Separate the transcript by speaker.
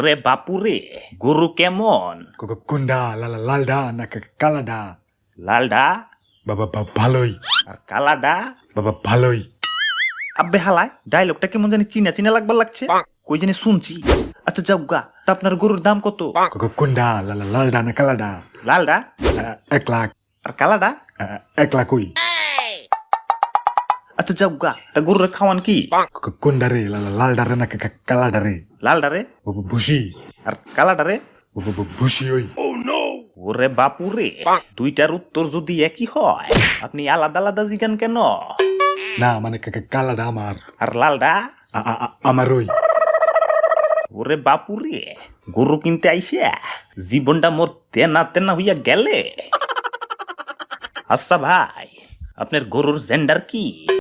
Speaker 1: ওরে বাপুরে, গরু কেমন?
Speaker 2: কোনডা লালডা না কালাডা?
Speaker 1: লালডা
Speaker 2: বাবা ভালোই।
Speaker 1: আর কালাডা?
Speaker 2: বাবা ভালোই।
Speaker 1: আব্বে হালায় ডায়লগটা কেমন জানি চিনা চিনা লাগবার লাগছে, কই জানি শুনছি। আচ্ছা যাও গা, তা আপনার গরুর দাম কত?
Speaker 2: কোনডা লালডা না কালাডা?
Speaker 1: লালডা
Speaker 2: 1 লাখ।
Speaker 1: আর কালাডা?
Speaker 2: 1 লাখ কই?
Speaker 1: আচ্ছা যাও গা, তা গরুর খাওয়ান কি?
Speaker 2: কোনডা রে লালডা রে না কালাডা রে?
Speaker 1: লালডা রে।
Speaker 2: ভুসি।
Speaker 1: আর কালাডা রে?
Speaker 2: ভুসি ওই।
Speaker 1: ওরে বাপুরে, দুইটার উত্তর যদি একই হয় আপনি আলাদা আলাদা জিগান কেন?
Speaker 2: না মানে কালাডা আমার।
Speaker 1: আর লালডা?
Speaker 2: আমার ওই।
Speaker 1: ওরে বাপুরে, গরু কিনতে আইসে জীবনটা মোর তেনা তেনা হইয়া গেলে। আচ্ছা ভাই, আপনার গরুর জেন্ডার কি?